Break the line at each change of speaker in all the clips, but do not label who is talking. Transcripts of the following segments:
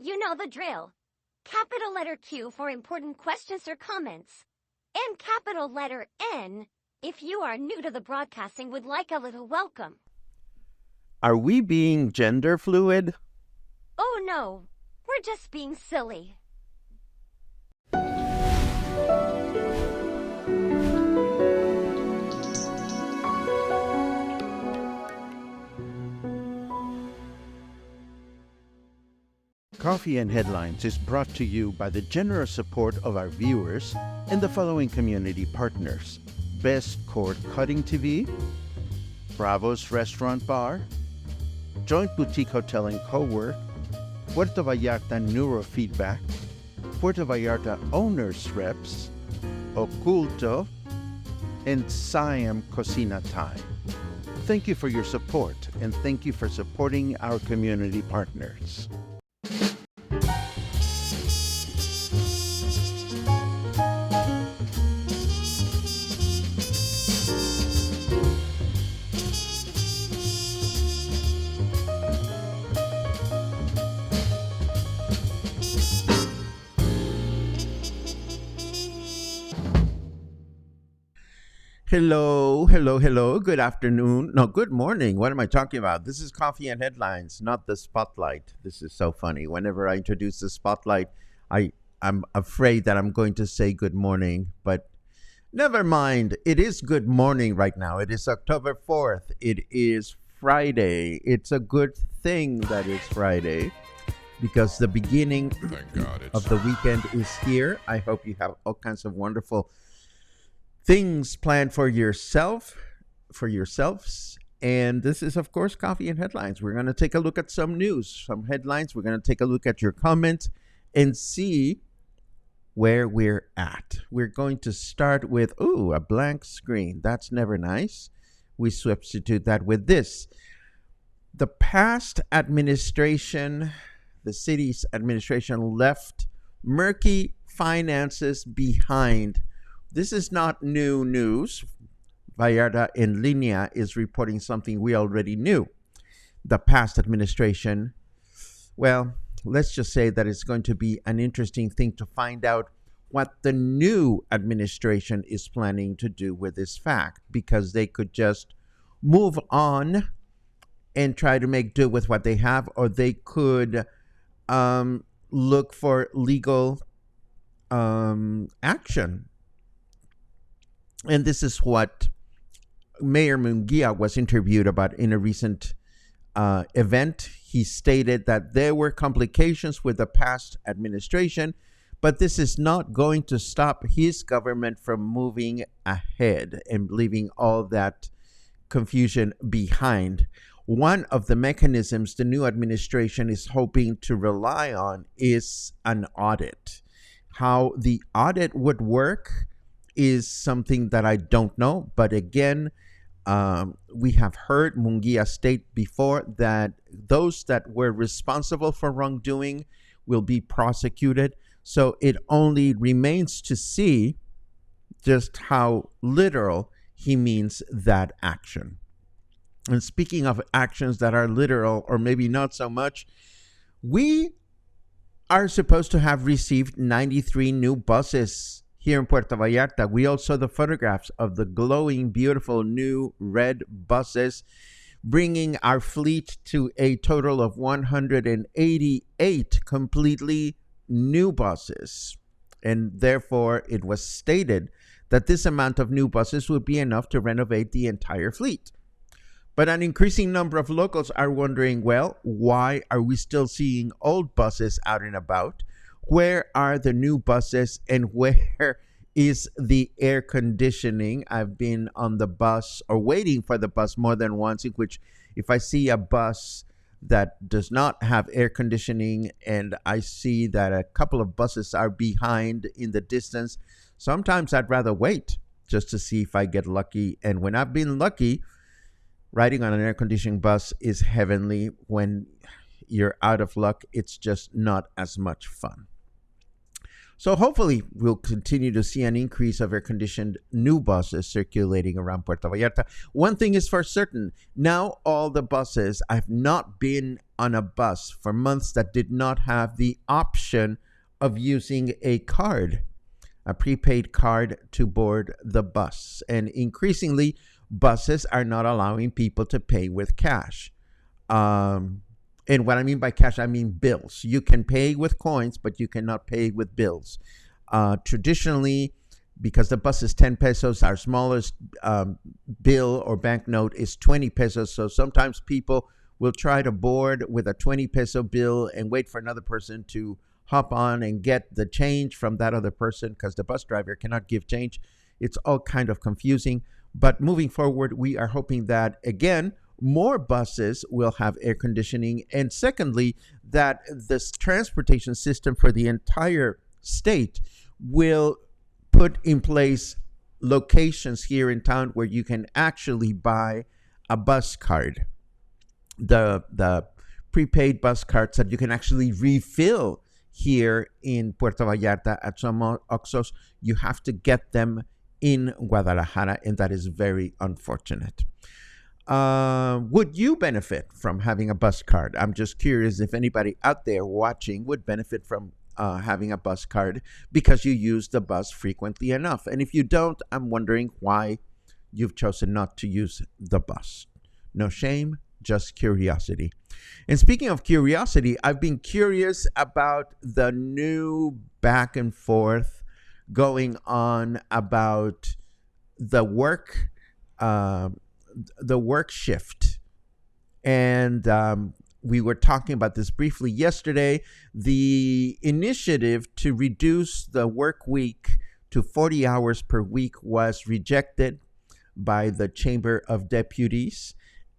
You know the drill. Capital letter Q for important questions or comments. And capital letter N if you are new to the broadcasting would like a little welcome.
Are we being gender fluid?
Oh no, we're just being silly.
Coffee and Headlines is brought to you by the generous support of our viewers and the following community partners: Best Cord Cutting TV, Bravo's Restaurant Bar, Joint Boutique Hotel and Cowork, Puerto Vallarta Neurofeedback, Puerto Vallarta Owners Reps, Oculto, and Siam Cocina Time. Thank you for your support, and thank you for supporting our community partners. Hello. Good afternoon. No, good morning. What am I talking about? This is Coffee and Headlines, not the Spotlight. This is so funny. Whenever I introduce the Spotlight, I'm afraid that I'm going to say good morning, but never mind. It is good morning right now. It is October 4th. It is Friday. It's a good thing that it's Friday because the beginning of the weekend is here. I hope you have all kinds of wonderful things planned for yourselves. And this is, of course, Coffee and Headlines. We're going to take a look at some news, some headlines. We're going to take a look at your comments and see where we're at. We're going to start with, a blank screen. That's never nice. We substitute that with this. The past administration, the city's administration, left murky finances behind. This is not new news. Vallarta en Línea is reporting something we already knew. The past administration, well, let's just say that it's going to be an interesting thing to find out what the new administration is planning to do with this fact, because they could just move on and try to make do with what they have, or they could look for legal action. And this is what Mayor Munguia was interviewed about in a recent event. He stated that there were complications with the past administration, but this is not going to stop his government from moving ahead and leaving all that confusion behind. One of the mechanisms the new administration is hoping to rely on is an audit. How the audit would work is something that I don't know. But again, we have heard Munguia state before that those that were responsible for wrongdoing will be prosecuted. So it only remains to see just how literal he means that action. And speaking of actions that are literal, or maybe not so much, we are supposed to have received 93 new buses here in Puerto Vallarta. We all saw the photographs of the glowing, beautiful new red buses, bringing our fleet to a total of 188 completely new buses. And therefore, it was stated that this amount of new buses would be enough to renovate the entire fleet. But an increasing number of locals are wondering, well, why are we still seeing old buses out and about? Where are the new buses, and where is the air conditioning? I've been on the bus or waiting for the bus more than once, in which if I see a bus that does not have air conditioning and I see that a couple of buses are behind in the distance, sometimes I'd rather wait just to see if I get lucky. And when I've been lucky, riding on an air conditioning bus is heavenly. When you're out of luck, it's just not as much fun. So hopefully we'll continue to see an increase of air-conditioned new buses circulating around Puerto Vallarta. One thing is for certain, now all the buses, I've not been on a bus for months that did not have the option of using a card, a prepaid card to board the bus. And increasingly, buses are not allowing people to pay with cash. And what I mean by cash, I mean bills. You can pay with coins, but you cannot pay with bills. Traditionally, because the bus is 10 pesos, our smallest bill or banknote is 20 pesos. So sometimes people will try to board with a 20 peso bill and wait for another person to hop on and get the change from that other person because the bus driver cannot give change. It's all kind of confusing. But moving forward, we are hoping that, again, more buses will have air conditioning. And secondly, that this transportation system for the entire state will put in place locations here in town where you can actually buy a bus card. The prepaid bus cards that you can actually refill here in Puerto Vallarta at some Oxxos. You have to get them in Guadalajara, and that is very unfortunate. Would you benefit from having a bus card? I'm just curious if anybody out there watching would benefit from having a bus card because you use the bus frequently enough. And if you don't, I'm wondering why you've chosen not to use the bus. No shame, just curiosity. And speaking of curiosity, I've been curious about the new back and forth going on about the work shift. And we were talking about this briefly yesterday. The initiative to reduce the work week to 40 hours per week was rejected by the Chamber of Deputies.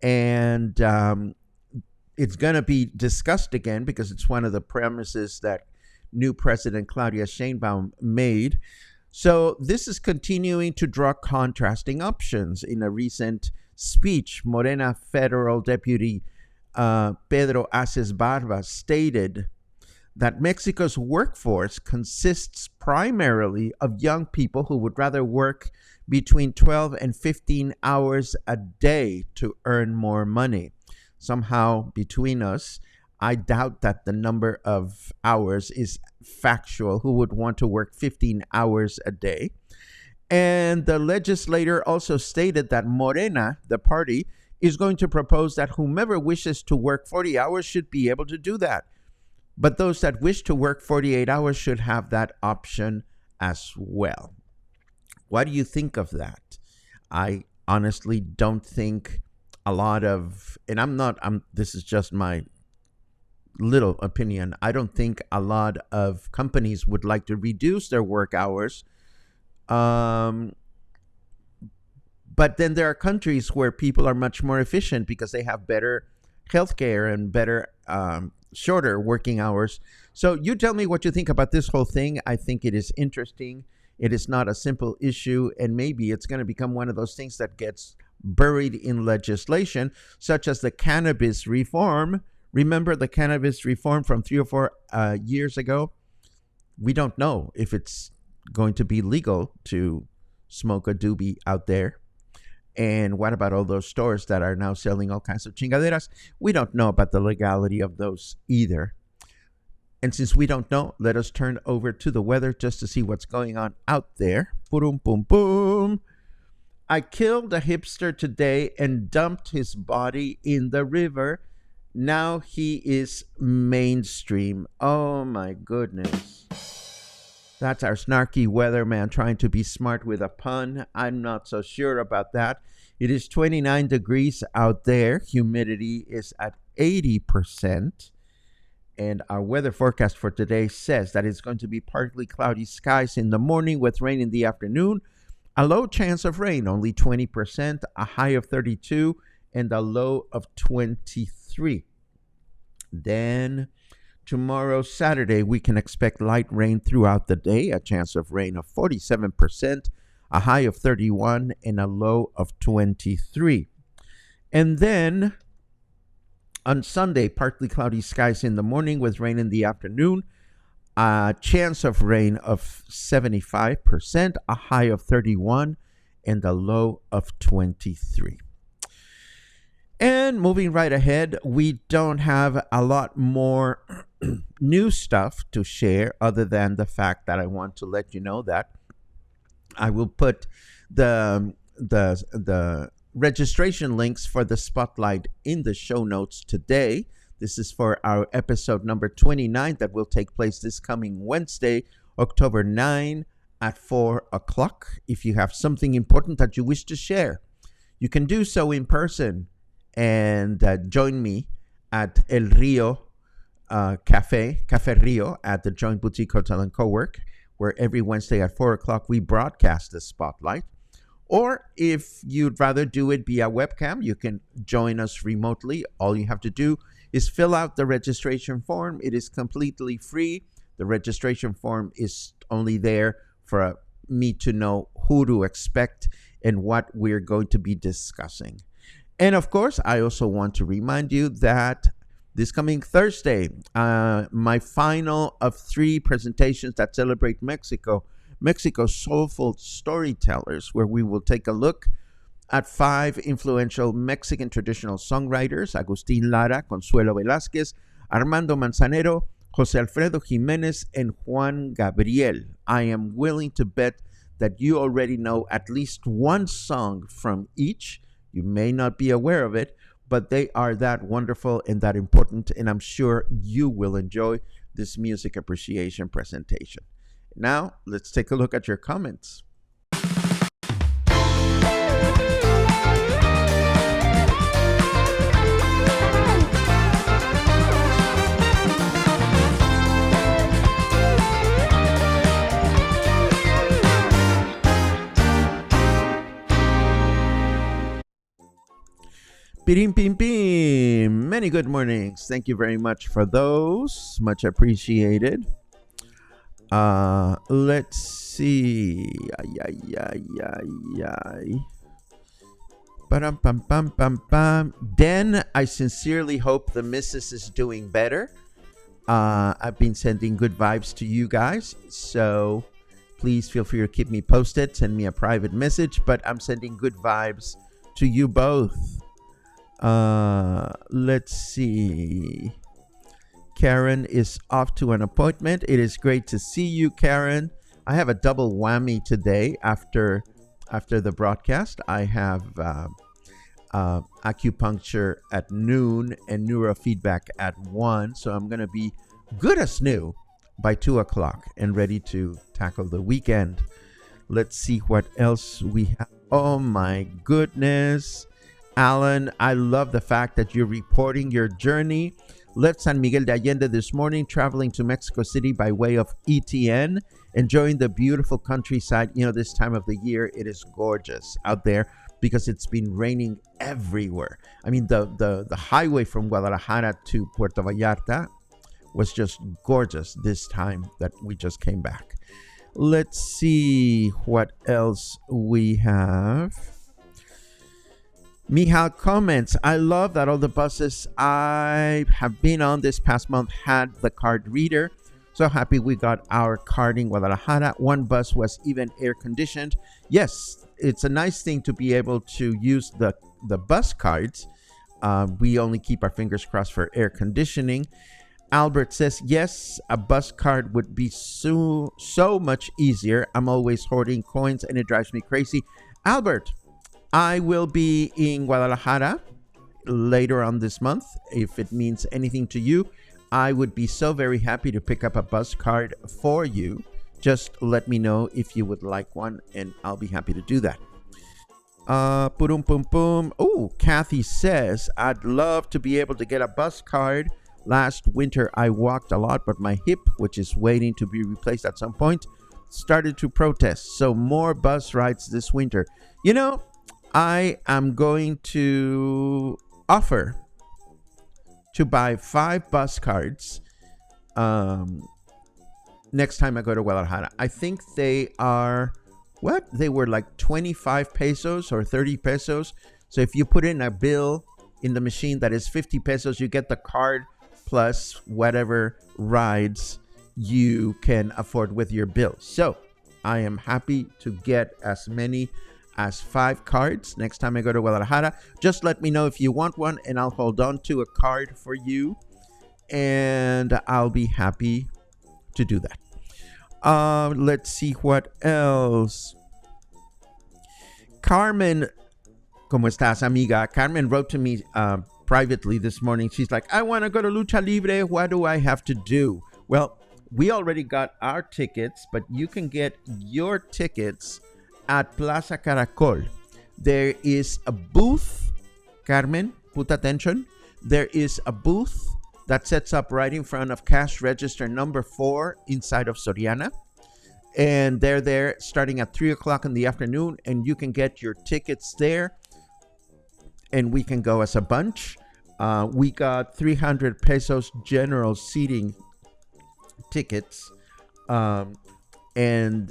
And it's going to be discussed again because it's one of the premises that new President Claudia Sheinbaum made. So this is continuing to draw contrasting options. In a recent speech, Morena Federal Deputy Pedro Aces Barba stated that Mexico's workforce consists primarily of young people who would rather work between 12 and 15 hours a day to earn more money. Somehow, between us, I doubt that the number of hours is factual. Who would want to work 15 hours a day? And the legislator also stated that Morena, the party, is going to propose that whomever wishes to work 40 hours should be able to do that. But those that wish to work 48 hours should have that option as well. What do you think of that? I honestly don't think a lot of, and this is just my little opinion. I don't think a lot of companies would like to reduce their work hours. But then there are countries where people are much more efficient because they have better healthcare and better, shorter working hours. So you tell me what you think about this whole thing. I think it is interesting. It is not a simple issue, and maybe it's going to become one of those things that gets buried in legislation, such as the cannabis reform. Remember the cannabis reform from 3 or 4 years ago? We don't know if it's going to be legal to smoke a doobie out there. And what about all those stores that are now selling all kinds of chingaderas? We don't know about the legality of those either. And since we don't know, let us turn over to the weather just to see what's going on out there. Boom, boom, boom. I killed a hipster today and dumped his body in the river. Now he is mainstream. Oh my goodness. That's our snarky weatherman trying to be smart with a pun. I'm not so sure about that. It is 29 degrees out there. Humidity is at 80%. And our weather forecast for today says that it's going to be partly cloudy skies in the morning with rain in the afternoon. A low chance of rain, only 20%, a high of 32, and a low of 23. Then tomorrow, Saturday, we can expect light rain throughout the day, a chance of rain of 47%, a high of 31, and a low of 23. And then on Sunday, partly cloudy skies in the morning with rain in the afternoon, a chance of rain of 75%, a high of 31, and a low of 23. And moving right ahead, we don't have a lot more new stuff to share other than the fact that I want to let you know that I will put the registration links for the spotlight in the show notes today. This is for our episode number 29 that will take place this coming Wednesday, October 9 at 4 o'clock. If you have something important that you wish to share, you can do so in person and join me at El Rio Cafe Rio at the Joint Boutique Hotel and Cowork, where every Wednesday at 4 o'clock we broadcast the spotlight. Or if you'd rather do it via webcam, you can join us remotely. All you have to do is fill out the registration form. It is completely free. The registration form is only there for me to know who to expect and what we're going to be discussing. And of course, I also want to remind you that this coming Thursday, my final of 3 presentations that celebrate Mexico's soulful storytellers, where we will take a look at 5 influential Mexican traditional songwriters: Agustín Lara, Consuelo Velázquez, Armando Manzanero, José Alfredo Jiménez, and Juan Gabriel. I am willing to bet that you already know at least one song from each. You may not be aware of it, but they are that wonderful and that important, and I'm sure you will enjoy this music appreciation presentation. Now, let's take a look at your comments. Pirim pim pim. Many good mornings. Thank you very much for those. Much appreciated. Let's see. Den, I sincerely hope the missus is doing better. I've been sending good vibes to you guys, so please feel free to keep me posted. Send me a private message, but I'm sending good vibes to you both. Let's see. Karen is off to an appointment. It is great to see you, Karen. I have a double whammy today after the broadcast. I have acupuncture at noon and neurofeedback at 1. So I'm going to be good as new by 2 o'clock and ready to tackle the weekend. Let's see what else we have. Oh my goodness. Alan, I love the fact that you're reporting your journey. Left San Miguel de Allende this morning, traveling to Mexico City by way of ETN, enjoying the beautiful countryside. You know, this time of the year, it is gorgeous out there because it's been raining everywhere. I mean, the highway from Guadalajara to Puerto Vallarta was just gorgeous this time that we just came back. Let's see what else we have. Mihal comments, I love that all the buses I have been on this past month had the card reader. So happy we got our card in Guadalajara. One bus was even air conditioned. Yes, it's a nice thing to be able to use the bus cards. We only keep our fingers crossed for air conditioning. Albert says, yes, a bus card would be so much easier. I'm always hoarding coins and it drives me crazy. Albert, I will be in Guadalajara later on this month. If it means anything to you, I would be so very happy to pick up a bus card for you. Just let me know if you would like one, and I'll be happy to do that. Oh, Kathy says, I'd love to be able to get a bus card. Last winter, I walked a lot, but my hip, which is waiting to be replaced at some point, started to protest. So more bus rides this winter. You know, I am going to offer to buy 5 bus cards next time I go to Guadalajara. I think they are, they were like 25 pesos or 30 pesos. So if you put in a bill in the machine that is 50 pesos, you get the card plus whatever rides you can afford with your bills. So I am happy to get as many as 5 cards next time I go to Guadalajara. Just let me know if you want one, and I'll hold on to a card for you, and I'll be happy to do that. Let's see what else. Carmen, ¿cómo estás, amiga? Carmen wrote to me privately this morning. She's like, I want to go to Lucha Libre. What do I have to do? Well, we already got our tickets, but you can get your tickets at Plaza Caracol. There is a booth, Carmen, put attention. There is a booth that sets up right in front of cash register number 4 inside of Soriana. And they're there starting at 3 o'clock in the afternoon, and you can get your tickets there, and we can go as a bunch. We got 300 pesos general seating tickets, and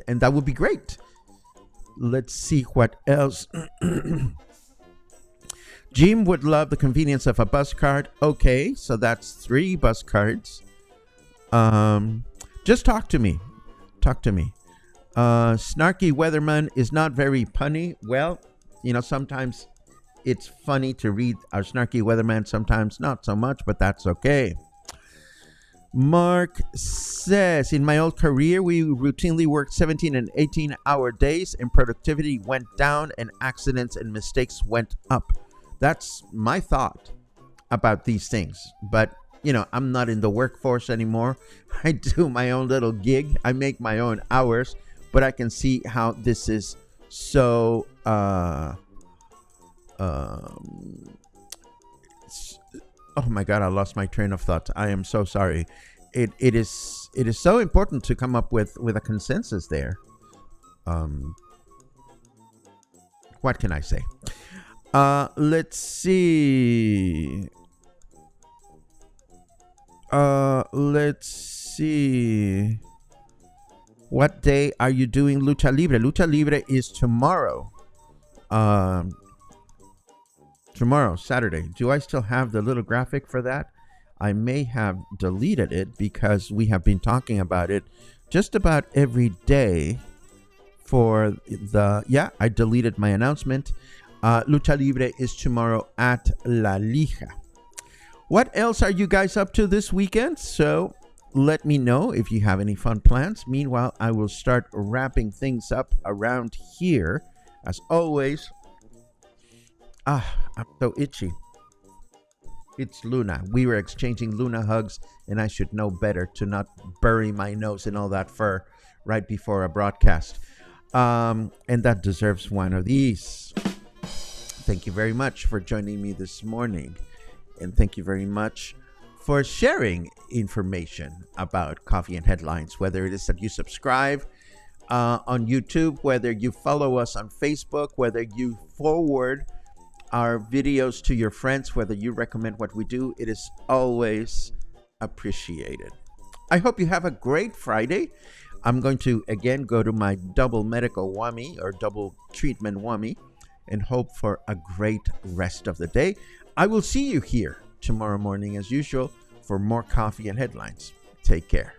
that would be great. Let's see what else. Jim would love the convenience of a bus card. Okay, so that's 3 bus cards. Just talk to me. Snarky Weatherman is not very punny. Well, sometimes it's funny to read our Snarky Weatherman, sometimes not so much, but that's okay. Mark says, in my old career, we routinely worked 17 and 18-hour days, and productivity went down, and accidents and mistakes went up. That's my thought about these things. But, I'm not in the workforce anymore. I do my own little gig. I make my own hours, but I can see how this is so oh my God, I lost my train of thought. I am so sorry. It is so important to come up with a consensus there. What can I say? Let's see. What day are you doing Lucha Libre? Lucha Libre is tomorrow. Tomorrow, Saturday. Do I still have the little graphic for that? I may have deleted it because we have been talking about it just about every day for the... Yeah, I deleted my announcement. Lucha Libre is tomorrow at La Lija. What else are you guys up to this weekend? So let me know if you have any fun plans. Meanwhile, I will start wrapping things up around here. As always... I'm so itchy. It's Luna. We were exchanging Luna hugs, and I should know better to not bury my nose in all that fur right before a broadcast. And that deserves one of these. Thank you very much for joining me this morning. And thank you very much for sharing information about Coffee and Headlines, whether it is that you subscribe on YouTube, whether you follow us on Facebook, whether you forward our videos to your friends, whether you recommend what we do. It is always appreciated. I hope you have a great Friday. I'm going to again go to my double medical whammy or double treatment whammy and hope for a great rest of the day. I will see you here tomorrow morning as usual for more Coffee and Headlines. Take care.